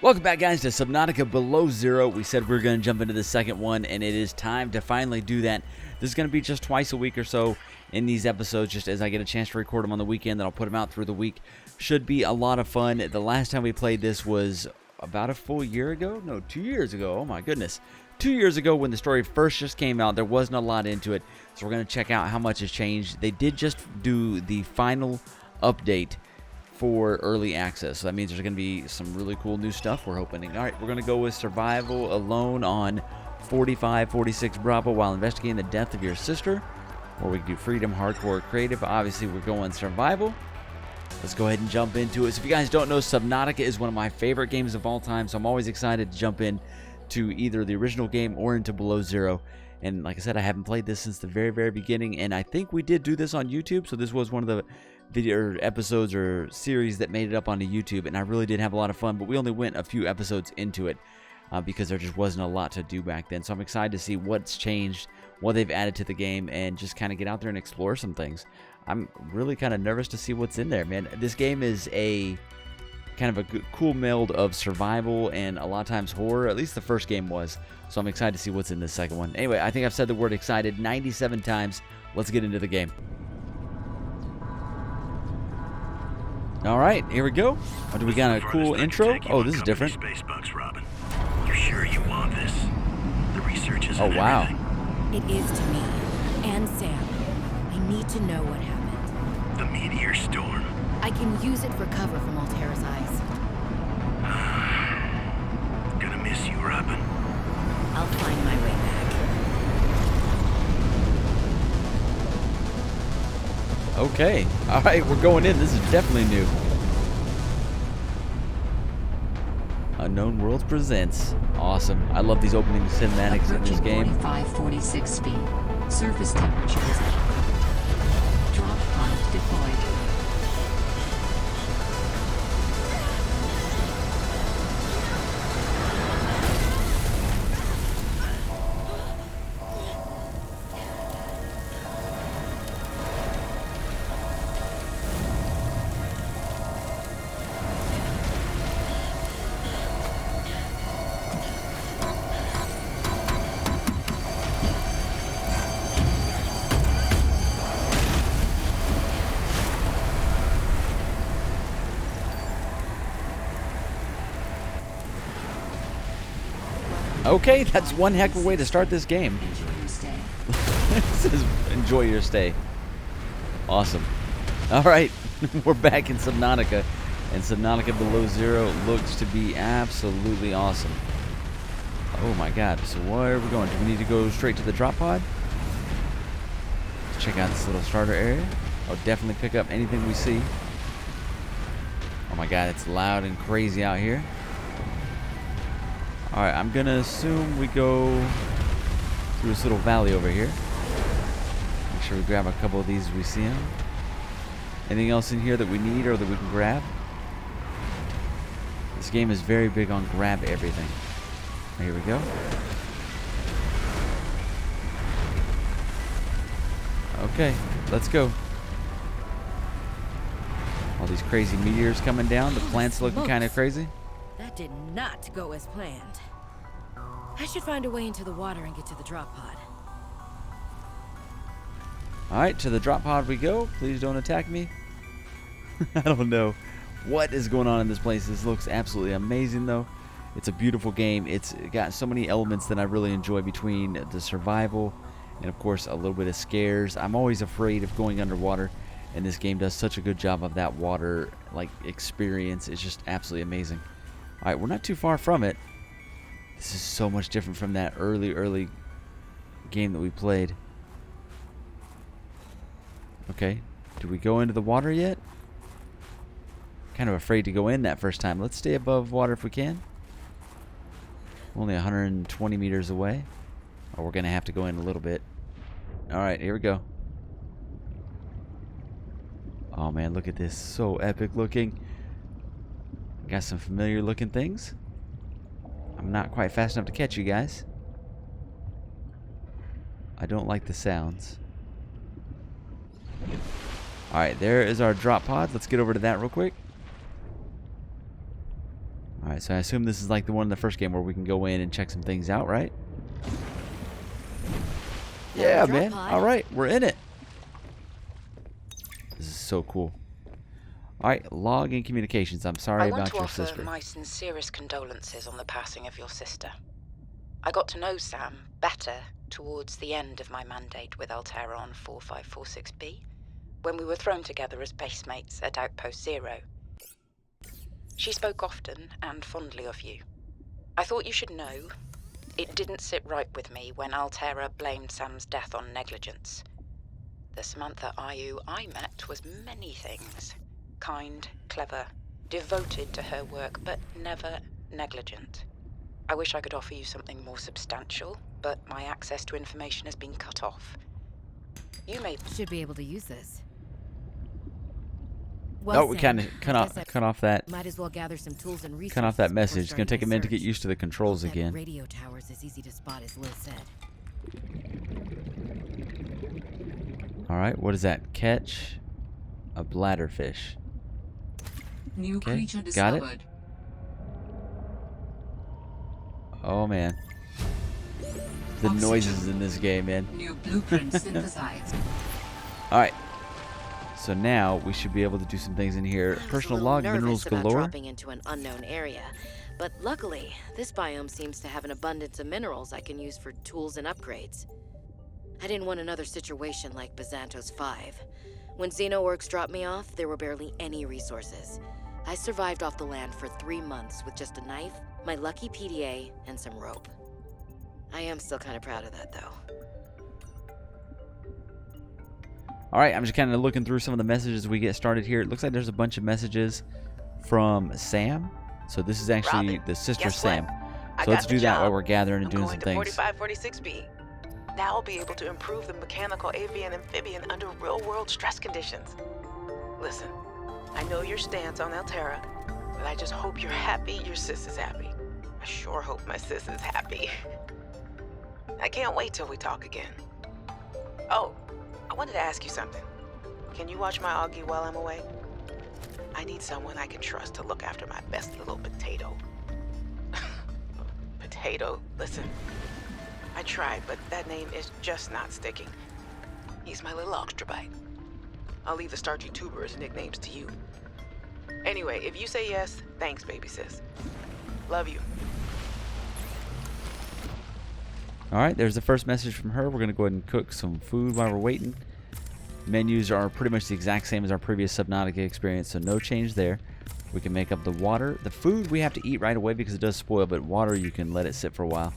Welcome back, guys, to Subnautica Below Zero. We said we were going to jump into the second one, and it is time to finally do that. This is going to be just twice a week or so in these episodes, just as I get a chance to record them on the weekend, then I'll put them out through the week. Should be a lot of fun. The last time we played this was about a full year ago? No, 2 years ago. Oh, my goodness. 2 years ago when the story first just came out. There wasn't a lot into it, so we're going to check out how much has changed. They did just do the final update for early access, so that means there's going to be some really cool new stuff we're hoping. All right, we're going to go with survival alone on 45-46 Bravo while investigating the death of your sister, or we can do freedom, hardcore, creative. Obviously we're going survival. Let's go ahead and jump into it. So if you guys don't know, Subnautica is one of my favorite games of all time, so I'm always excited to jump in to either the original game or into Below Zero. And like I said, I haven't played this since the very beginning, and I think we did do this on YouTube, so this was one of the video episodes or series that made it up onto YouTube, and I really did have a lot of fun, but we only went a few episodes into it because there just wasn't a lot to do back then. So I'm excited to see what's changed, what they've added to the game, and just kind of get out there and explore some things. I'm really kind of nervous to see what's in there, man. This game is a kind of a good, cool meld of survival and a lot of times horror. At least the first game was. So I'm excited to see what's in this second one. Anyway, I think I've said the word excited 97 times. Let's get into the game. All right, here we go. Oh, do we got a cool intro? Oh, this is different. Spacebucks, Robin. You're sure you want this? The research is. Oh, wow. It is to me and Sam. I need to know what happened. The meteor storm. I can use it for cover from Altera's eyes. Gonna miss you, Robin. I'll find my way back. Okay. All right, we're going in. This is definitely new. Unknown Worlds presents. Awesome. I love these opening cinematics in this game. 45-46 feet. Surface temperature is 8. Drop pod deployed. Okay, that's one heck of a way to start this game. Enjoy your stay. This is enjoy your stay. Awesome. All right, we're back in Subnautica, and Subnautica Below Zero looks to be absolutely awesome. Oh my God! So where are we going? Do we need to go straight to the drop pod? Let's check out this little starter area. I'll definitely pick up anything we see. Oh my God! It's loud and crazy out here. Alright, I'm going to assume we go through this little valley over here. Make sure we grab a couple of these as we see them. Anything else in here that we need or that we can grab? This game is very big on grab everything. Here we go. Okay, let's go. All these crazy meteors coming down. The plants looking kind of crazy. That did not go as planned. I should find a way into the water and get to the drop pod. Alright, to the drop pod we go. Please don't attack me. I don't know what is going on in this place. This looks absolutely amazing, though. It's a beautiful game. It's got so many elements that I really enjoy between the survival and, of course, a little bit of scares. I'm always afraid of going underwater, and this game does such a good job of that water experience. It's just absolutely amazing. Alright, we're not too far from it. This is so much different from that early game that we played. Okay, do we go into the water yet? Kind of afraid to go in that first time. Let's stay above water if we can. Only 120 meters away. Oh, we're going to have to go in a little bit. Alright, here we go. Oh man, look at this. So epic looking. Got some familiar looking things. I'm not quite fast enough to catch you guys. I don't like the sounds. Alright, there is our drop pod. Let's get over to that real quick. Alright, so I assume this is like the one in the first game where we can go in and check some things out, right? Yeah, man. Alright, we're in it. This is so cool. Alright, log in communications. I'm sorry about your sister. I want to offer my sincerest condolences on the passing of your sister. I got to know Sam better towards the end of my mandate with Alterra on 4546B, when we were thrown together as basemates at Outpost Zero. She spoke often and fondly of you. I thought you should know, it didn't sit right with me when Alterra blamed Sam's death on negligence. The Samantha Ayu I met was many things. Kind, clever, devoted to her work, but never negligent. I wish I could offer you something more substantial, but my access to information has been cut off. You may... Should be able to use this. Well, we kind of cut off that. Might as well gather some tools and resources. Cut off that message. It's gonna take a minute to get used to the controls again. Radio towers is easy to spot, as Liz said. All right, what is that? Catch a bladderfish. New Okay, creature got discovered. it. Oh man, the Oxygen. noises in this game, man. New blueprint synthesized. All right. So now we should be able to do some things in here. Personal log, minerals about galore. dropping into an unknown area, but luckily, this biome seems to have an abundance of minerals I can use for tools and upgrades. I didn't want another situation like Bazantos 5. When Xenoworks dropped me off, there were barely any resources. I survived off the land for 3 months with just a knife, my lucky PDA, and some rope. I am still kind of proud of that, though. All right, I'm just kind of looking through some of the messages we get started here. It looks like there's a bunch of messages from Sam. So this is actually Robin, the sister guess Sam. what? So let's do that while we're gathering and I'm doing some things. going to 4546B. Now I'll be able to improve the mechanical avian amphibian under real-world stress conditions. Listen, I know your stance on Alterra, but I just hope you're happy your sis is happy. I sure hope my sis is happy. I can't wait till we talk again. Oh, I wanted to ask you something. Can you watch my Augie while I'm away? I need someone I can trust to look after my best little potato. Potato, listen. I tried, but that name is just not sticking. He's my little Oxtrabite. I'll leave the starchy tuber as nicknames to you. Anyway, if you say yes, thanks, baby sis. Love you. All right, there's the first message from her. We're going to go ahead and cook some food while we're waiting. Menus are pretty much the exact same as our previous Subnautica experience, so no change there. We can make up the water. The food we have to eat right away because it does spoil, but water you can let it sit for a while.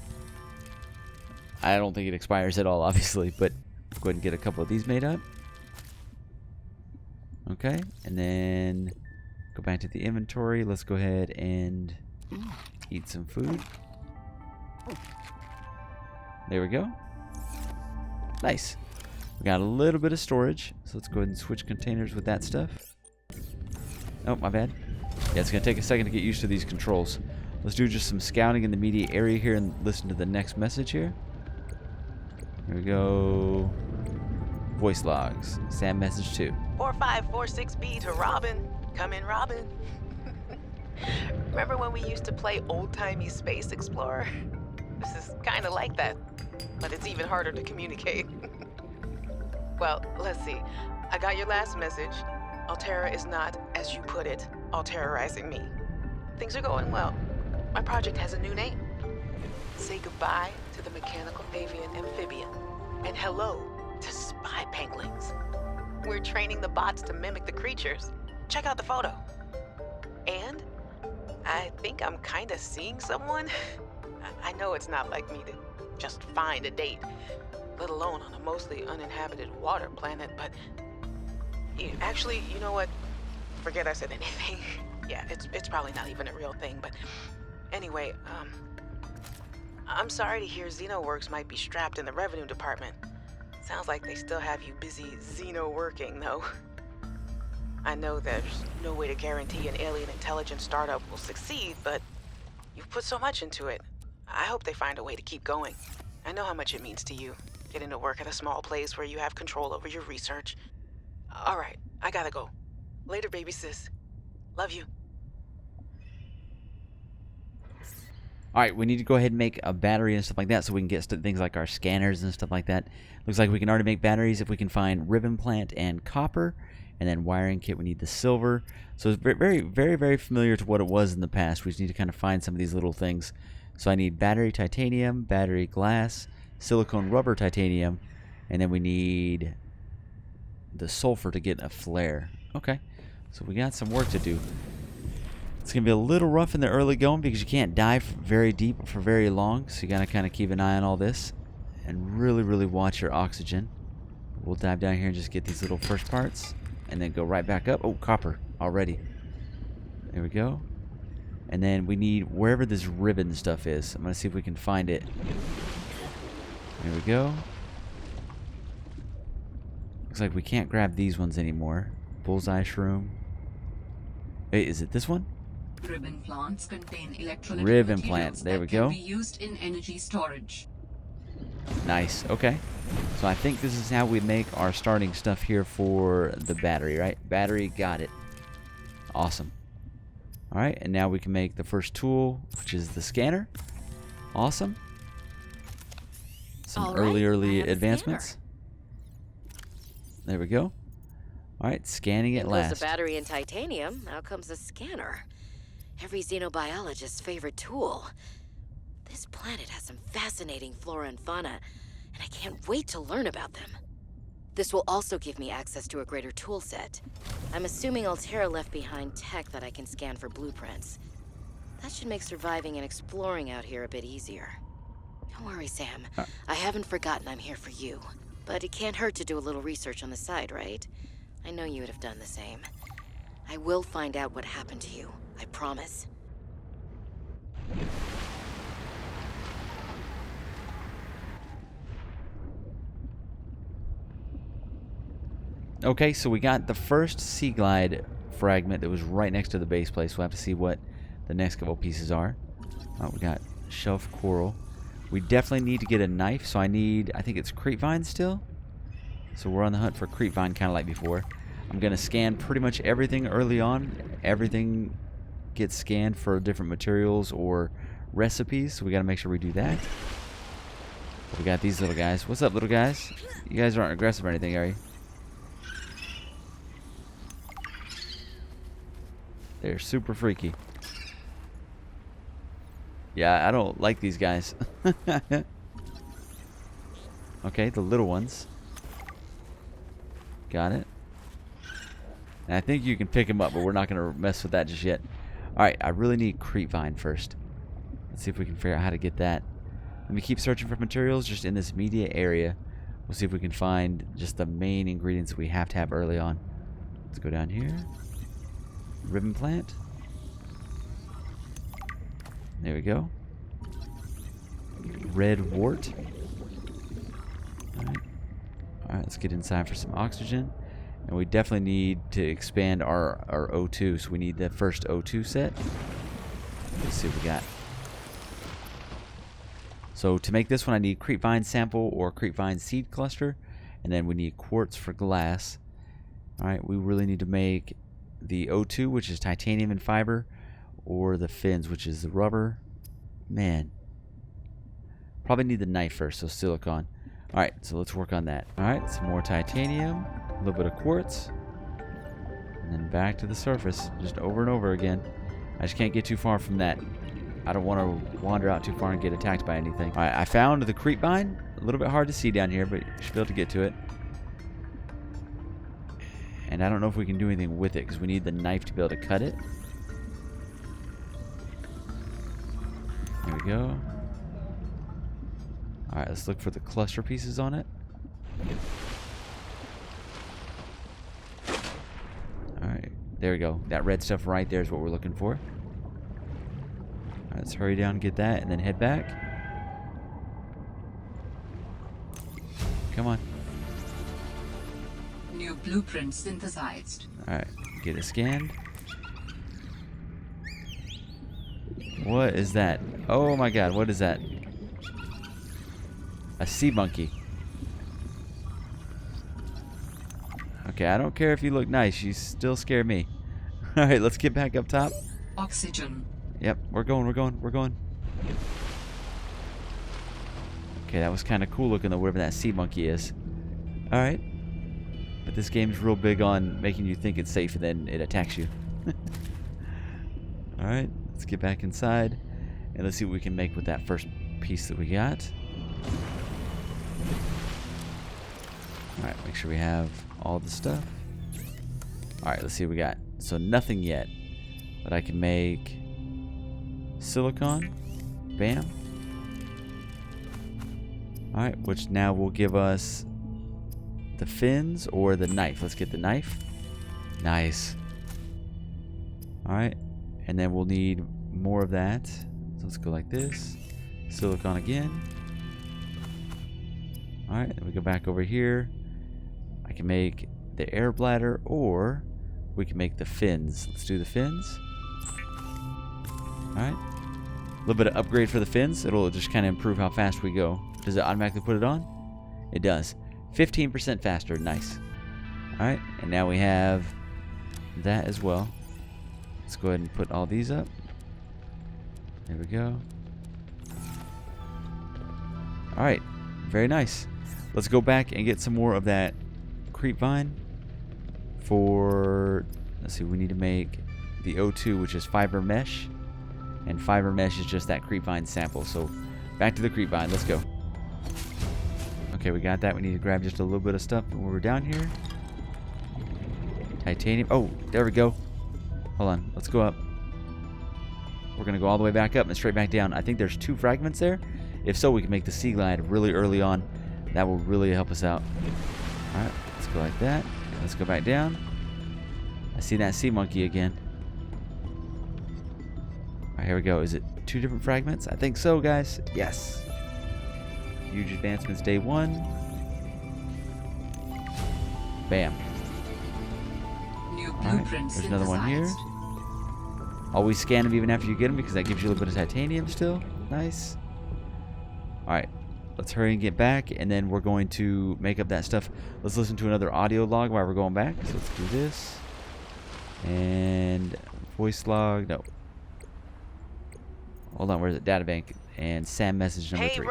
I don't think it expires at all, obviously, but go ahead and get a couple of these made up. Okay, and then go back to the inventory. Let's go ahead and eat some food. There we go. Nice. We got a little bit of storage, so let's go ahead and switch containers with that stuff. Oh, my bad. Yeah, it's going to take a second to get used to these controls. Let's do just some scouting in the immediate area here and listen to the next message here. Here we go. Voice logs. Sam message 2. 4546B to Robin. Come in, Robin. Remember when we used to play old-timey Space Explorer? This is kind of like that, but it's even harder to communicate. Well, let's see. I got your last message. Alterra is not, as you put it, alterrorizing me. Things are going well. My project has a new name. Say goodbye to the mechanical avian amphibian, and hello to spy penguins. We're training the bots to mimic the creatures. Check out the photo. And I think I'm kind of seeing someone. I know it's not like me to just find a date, let alone on a mostly uninhabited water planet, but actually, you know what? Forget I said anything. Yeah, it's probably not even a real thing, but anyway, I'm sorry to hear Xenoworks might be strapped in the revenue department. Sounds like they still have you busy Xeno-working, though. I know there's no way to guarantee an alien intelligence startup will succeed, but you've put so much into it. I hope they find a way to keep going. I know how much it means to you, getting to work at a small place where you have control over your research. All right, I gotta go. Later, baby sis. Love you. All right, we need to go ahead and make a battery and stuff like that so we can get things like our scanners and stuff like that. Looks like we can already make batteries if we can find ribbon plant and copper. And then wiring kit, we need the silver. So it's very, very, very familiar to what it was in the past. We just need to kind of find some of these little things. So I need battery titanium, battery glass, silicone rubber titanium, and then we need the sulfur to get a flare. Okay, so we got some work to do. It's going to be a little rough in the early going because you can't dive very deep for very long. So you got to kind of keep an eye on all this and really, really watch your oxygen. We'll dive down here and just get these little first parts and then go right back up. Oh, copper already. There we go. And then we need wherever this ribbon stuff is. I'm going to see if we can find it. There we go. Looks like we can't grab these ones anymore. Bullseye shroom. Wait, is it this one? Ribbon plants contain electrolytic Ribbon materials plants. There that we can go. be used in energy storage. Nice. Okay. So I think this is how we make our starting stuff here for the battery, right? Battery, got it. Awesome. All right, and now we can make the first tool, which is the scanner. Awesome. Some All right, early I have a advancements. There we go. All right, scanning at In goes last. the battery and titanium. Out comes the scanner. Every xenobiologist's favorite tool. This planet has some fascinating flora and fauna, and I can't wait to learn about them. This will also give me access to a greater tool set. I'm assuming Altera left behind tech that I can scan for blueprints. That should make surviving and exploring out here a bit easier. Don't worry, Sam. I haven't forgotten I'm here for you. But it can't hurt to do a little research on the side, right? I know you would have done the same. I will find out what happened to you. I promise. Okay, so we got the first Sea Glide fragment that was right next to the base place. We'll have to see what the next couple pieces are. We got shelf coral. We definitely need to get a knife, so I think it's creepvine still. So we're on the hunt for creepvine, kind of like before. I'm going to scan pretty much everything early on. Everything gets scanned for different materials or recipes, so we got to make sure we do that. We got these little guys. What's up, little guys? You guys aren't aggressive or anything, are you? They're super freaky. Yeah, I don't like these guys. Okay, the little ones. Got it. And I think you can pick them up, but we're not going to mess with that just yet. Alright, I really need creepvine first. Let's see if we can figure out how to get that. Let me keep searching for materials just in this immediate area. We'll see if we can find just the main ingredients we have to have early on. Let's go down here. Ribbon plant. There we go. Red wart. Alright, let's get inside for some oxygen. And we definitely need to expand our O2, so we need the first O2 set. Let's see what we got. So to make this one, I need creepvine sample or creepvine seed cluster. And then we need quartz for glass. Alright, we really need to make the O2, which is titanium and fiber, or the fins, which is the rubber. Man. Probably need the knife first, so silicon. Alright, so let's work on that. Alright, some more titanium, a little bit of quartz, and then back to the surface, just over and over again. I just can't get too far from that. I don't want to wander out too far and get attacked by anything. Alright, I found the creepvine. A little bit hard to see down here, but you should be able to get to it. And I don't know if we can do anything with it, because we need the knife to be able to cut it. There we go. Alright, let's look for the cluster pieces on it. Alright, there we go. That red stuff right there is what we're looking for. Alright, let's hurry down and get that, and then head back. Come on. New blueprint synthesized. Alright, get it scanned. What is that? Oh my god, what is that? A sea monkey. Okay, I don't care if you look nice, you still scare me. Alright, let's get back up top. Oxygen. Yep, we're going. Okay, that was kind of cool looking though, whatever that sea monkey is. Alright. But this game's real big on making you think it's safe and then it attacks you. Alright, let's get back inside. And let's see what we can make with that first piece that we got. Alright, make sure we have all the stuff. Alright, let's see what we got. So nothing yet. But I can make silicon. Bam. Alright, which now will give us the fins or the knife. Let's get the knife. Nice. Alright, and then we'll need more of that. So let's go like this. Silicon again. Alright, then we go back over here. I can make the air bladder or we can make the fins. Let's do the fins. Alright. A little bit of upgrade for the fins. It'll just kind of improve how fast we go. Does it automatically put it on? It does. 15% faster. Nice. Alright, and now we have that as well. Let's go ahead and put all these up. There we go. Alright, very nice. Let's go back and get some more of that creep vine for, let's see, we need to make the O2, which is fiber mesh. And fiber mesh is just that creep vine sample. So back to the creep vine. Let's go. Okay, we got that. We need to grab just a little bit of stuff when we're down here. Titanium. Oh, there we go. Hold on. Let's go up. We're going to go all the way back up and straight back down. I think there's 2 fragments there. If so, we can make the sea glide really early on. That will really help us out. Alright, let's go like that. Let's go back down. I see that sea monkey again. Alright, here we go. Is it 2 different fragments? I think so, guys. Yes. Huge advancements day 1. Bam. Alright, there's another one here. Always scan them even after you get them because that gives you a little bit of titanium still. Nice. Alright, let's hurry and get back, and then we're going to make up that stuff. Let's listen to another audio log while we're going back. So let's do this. And voice log. No. Hold on, where's it? Databank. And Sam message number 3.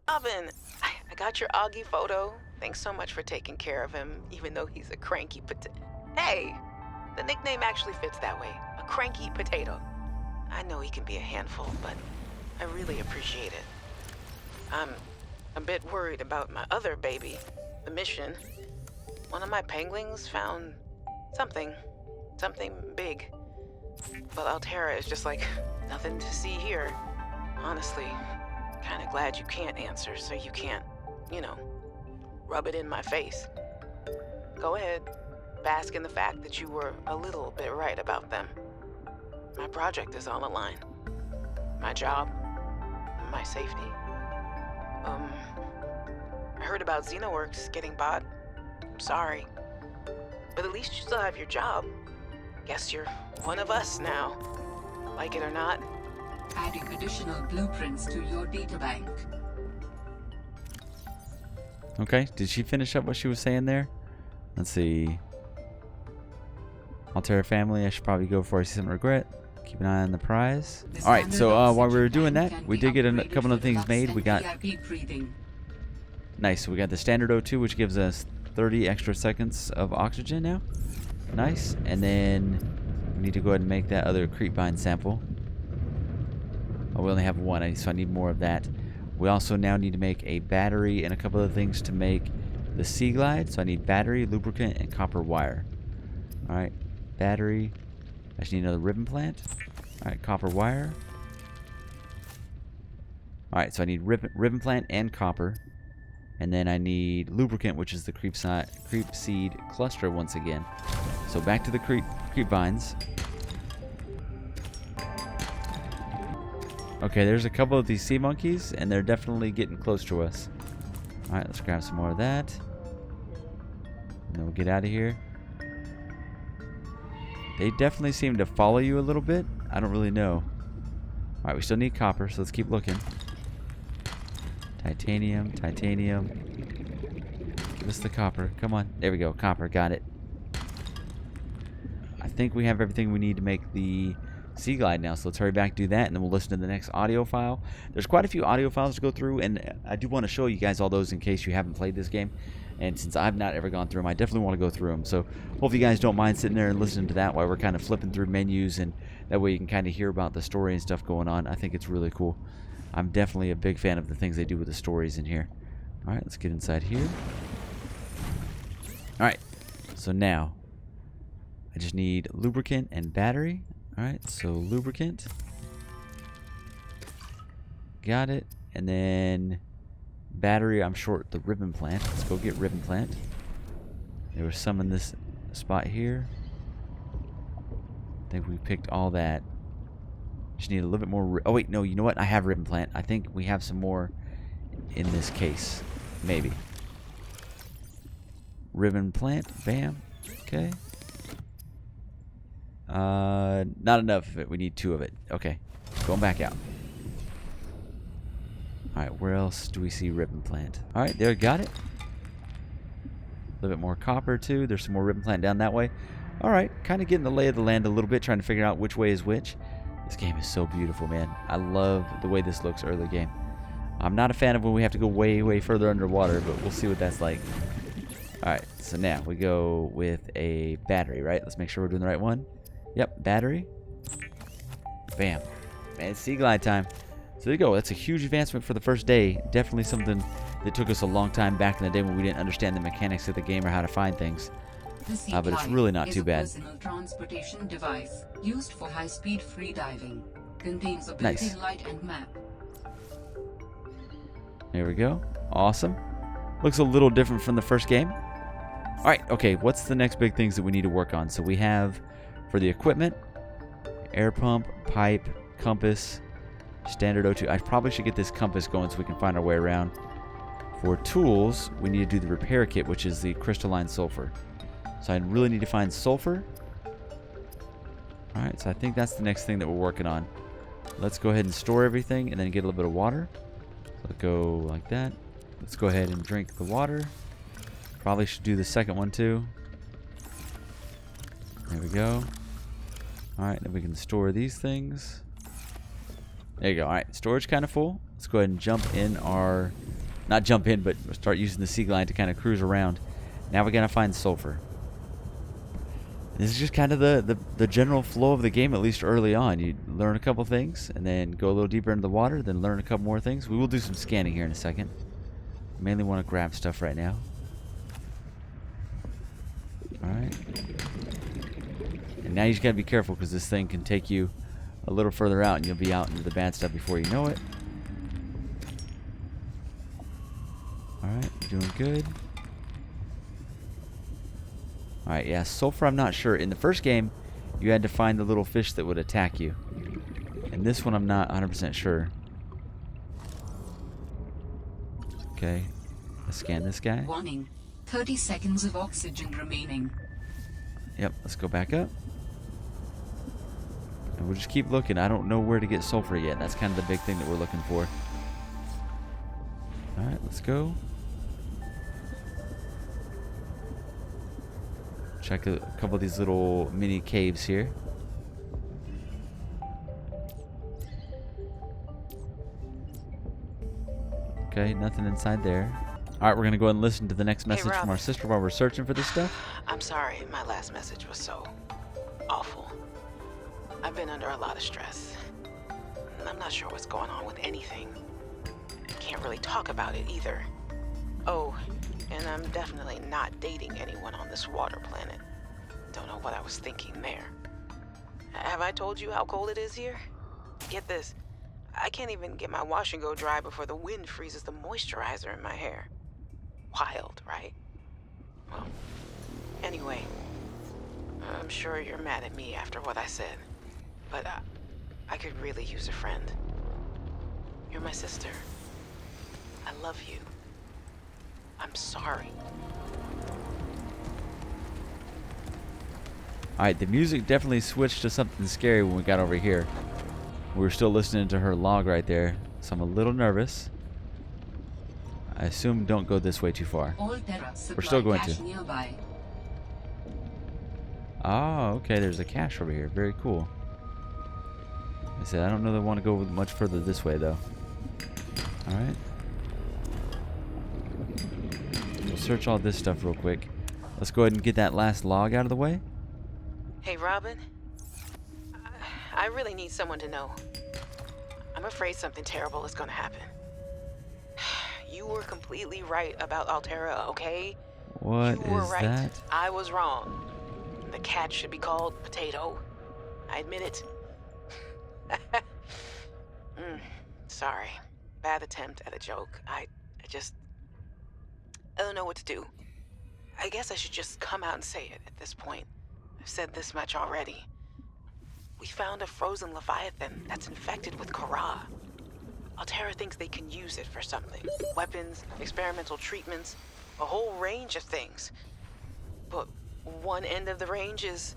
Robin, I got your Augie photo. Thanks so much for taking care of him, even though he's a cranky potato. Hey, the nickname actually fits that way. A cranky potato. I know he can be a handful, but I really appreciate it. I'm a bit worried about my other baby, the mission. One of my penguins found something big. But Altera is just like nothing to see here. Honestly, kind of glad you can't answer so you can't, you know, rub it in my face. Go ahead, bask in the fact that you were a little bit right about them. My project is on the line. My job, my safety. I heard about Xenoworks getting bought. I'm sorry. But at least you still have your job. Guess you're one of us now. Like it or not. Adding additional blueprints to your databank. Okay, did she finish up what she was saying there? Let's see. Altera family, I should probably go before I see some regret. Keep an eye on the prize. Alright, so while we were doing that, we did get a couple of things made. We got... Nice, we got the standard O2, which gives us 30 extra seconds of oxygen now. Nice, and then we need to go ahead and make that other creep vine sample. Oh, we only have 1, so I need more of that. We also now need to make a battery and a couple of things to make the sea glide. So I need battery, lubricant, and copper wire. Alright, battery. I just need another ribbon plant. Alright, copper wire. Alright, so I need ribbon plant and copper. And then I need lubricant, which is the creep seed cluster once again. So back to the creep vines. Okay, there's a couple of these sea monkeys, and they're definitely getting close to us. Alright, let's grab some more of that. And then we'll get out of here. They definitely seem to follow you a little bit. I don't really know. Alright, we still need copper, so let's keep looking. Titanium, titanium. Give us the copper. Come on. There we go. Copper. Got it. I think we have everything we need to make the Sea Glide now, so let's hurry back, do that, and then we'll listen to the next audio file. There's quite a few audio files to go through, and I do want to show you guys all those in case you haven't played this game. And since I've not ever gone through them, I definitely want to go through them. So hope you guys don't mind sitting there and listening to that while we're kind of flipping through menus, and that way you can kind of hear about the story and stuff going on. I think it's really cool. I'm definitely a big fan of the things they do with the stories in here. All right, let's get inside here. All right, so now I just need lubricant and battery. All right, so lubricant. Got it. And then battery, I'm short the ribbon plant. Let's go get ribbon plant. There was some in this spot here. I think we picked all that. Just need a little bit more. Oh, wait, no, you know what? I have ribbon plant. I think we have some more in this case. Maybe. Ribbon plant. Bam. Okay. Not enough of it. We need 2 of it. Okay. Going back out. Alright, where else do we see ribbon plant? Alright, there, got it. A little bit more copper, too. There's some more ribbon plant down that way. Alright, kind of getting the lay of the land a little bit, trying to figure out which way is which. This game is so beautiful, man. I love the way this looks early game. I'm not a fan of when we have to go way, way further underwater, but we'll see what that's like. Alright, so now we go with a battery, right? Let's make sure we're doing the right one. Yep, battery. Bam. Man, it's Sea Glide time. So there you go. That's a huge advancement for the first day. Definitely something that took us a long time back in the day when we didn't understand the mechanics of the game or how to find things. But it's really not too bad. Personal transportation device used for high-speed free diving. Contains a Nice. built-in light and map. There we go. Awesome. Looks a little different from the first game. All right. Okay. What's the next big things that we need to work on? So we have for the equipment, air pump, pipe, compass, standard O2. I probably should get this compass going so we can find our way around. For tools, we need to do the repair kit, which is the crystalline sulfur. So I really need to find sulfur. All right, so I think that's the next thing that we're working on. Let's go ahead and store everything and then get a little bit of water. So let's go like that. Let's go ahead and drink the water. Probably should do the second one too. There we go. All right, then we can store these things. There you go. All right, storage kind of full. Let's go ahead and jump in our, not jump in, but start using the Sea Glide to kind of cruise around. Now we gotta find sulfur. This is just kind of the general flow of the game, at least early on. You learn a couple things, and then go a little deeper into the water, then learn a couple more things. We will do some scanning here in a second. Mainly want to grab stuff right now. All right. And now you just gotta be careful because this thing can take you a little further out, and you'll be out into the bad stuff before you know it. All right, you're doing good. All right, yeah, sulfur, I'm not sure. In the first game, you had to find the little fish that would attack you. In this one, I'm not 100% sure. Okay, let's scan this guy. Warning. 30 seconds of oxygen remaining. Yep, let's go back up. And we'll just keep looking. I don't know where to get sulfur yet. That's kind of the big thing that we're looking for. All right, let's go. Check a couple of these little mini caves here. Okay, nothing inside there. All right, we're going to go ahead and listen to the next message from our sister while we're searching for this stuff. I'm sorry, my last message was so awful. I've been under a lot of stress. And I'm not sure what's going on with anything. Can't really talk about it either. Oh, and I'm definitely not dating anyone on this water planet. Don't know what I was thinking there. Have I told you how cold it is here? Get this. I can't even get my wash and go dry before the wind freezes the moisturizer in my hair. Wild, right? Well, anyway, I'm sure you're mad at me after what I said, but I could really use a friend. You're my sister. I love you. I'm sorry. Alright, the music definitely switched to something scary when we got over here. We were still listening to her log right there, so I'm a little nervous. I assume don't go this way too far. We're still going to. Nearby. Oh, okay, there's a cache over here. Very cool. I said I don't know that I want to go much further this way though. All right. We'll search all this stuff real quick. Let's go ahead and get that last log out of the way. Hey, Robin. I really need someone to know. I'm afraid something terrible is gonna happen. You were completely right about Alterra, okay? What you were is right. that? I was wrong. The cat should be called Potato. I admit it. Sorry. Bad attempt at a joke. I don't know what to do. I guess I should just come out and say it at this point. I've said this much already. We found a frozen Leviathan that's infected with Kara. Alterra thinks they can use it for something. Weapons, experimental treatments, a whole range of things. But one end of the range is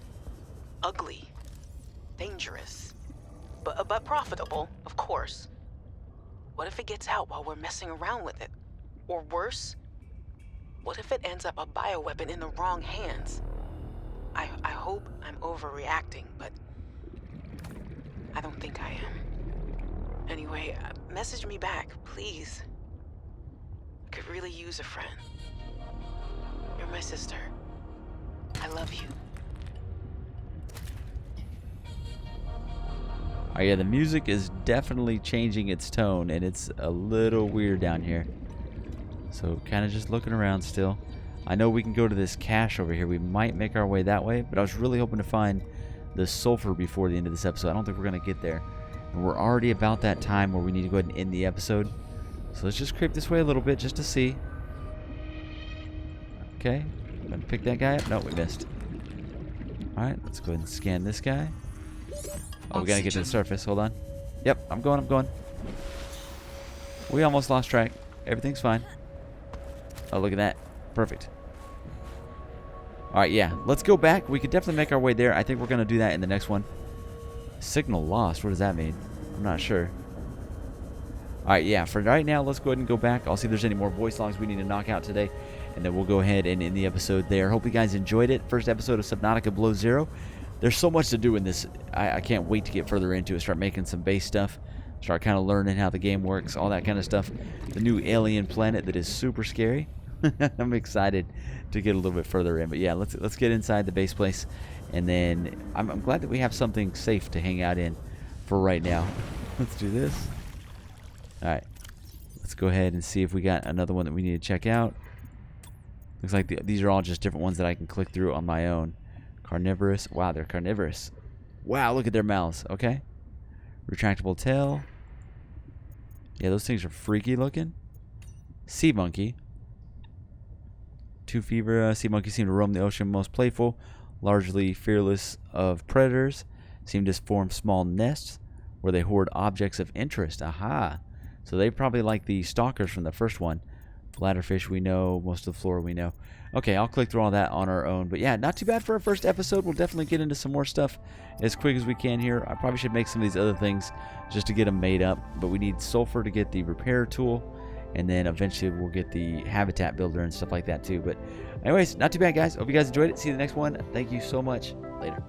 ugly, dangerous, but profitable, of course. What if it gets out while we're messing around with it? Or worse, what if it ends up a bioweapon in the wrong hands? I hope I'm overreacting, but I don't think I am. Anyway, message me back, please. I could really use a friend. You're my sister. I love you. Oh yeah, the music is definitely changing its tone, and it's a little weird down here. So kind of just looking around still. I know we can go to this cache over here. We might make our way that way, but I was really hoping to find the sulfur before the end of this episode. I don't think we're going to get there. And we're already about that time where we need to go ahead and end the episode. So let's just creep this way a little bit just to see. Okay. Gonna pick that guy up. No, we missed. Alright, let's go ahead and scan this guy. Oh, we gotta get to the surface. Hold on. Yep, I'm going. We almost lost track. Everything's fine. Oh, look at that. Perfect. Alright, yeah. Let's go back. We could definitely make our way there. I think we're gonna do that in the next one. Signal lost. What does that mean? I'm not sure. Alright, yeah. For right now, let's go ahead and go back. I'll see if there's any more voice logs we need to knock out today. And then we'll go ahead and end the episode there. Hope you guys enjoyed it. First episode of Subnautica Below Zero. There's so much to do in this. I can't wait to get further into it. Start making some base stuff. Start kind of learning how the game works. All that kind of stuff. The new alien planet that is super scary. I'm excited to get a little bit further in. But yeah, let's get inside the base place. And then I'm glad that we have something safe to hang out in for right now. Let's do this. Alright. Let's go ahead and see if we got another one that we need to check out. Looks like these are all just different ones that I can click through on my own. Carnivorous. Wow, they're carnivorous. Wow, look at their mouths. Okay. Retractable tail. Yeah, those things are freaky looking. Sea monkey. Two fever. Sea monkeys seem to roam the ocean most playful, largely fearless of predators. Seem to form small nests where they hoard objects of interest. Aha. So they probably like the stalkers from the first one. Bladderfish we know, most of the flora we know. Okay, I'll click through all that on our own. But yeah, not too bad for our first episode. We'll definitely get into some more stuff as quick as we can here. I probably should make some of these other things just to get them made up. But we need sulfur to get the repair tool. And then eventually we'll get the habitat builder and stuff like that too. But anyways, not too bad, guys. Hope you guys enjoyed it. See you in the next one. Thank you so much. Later.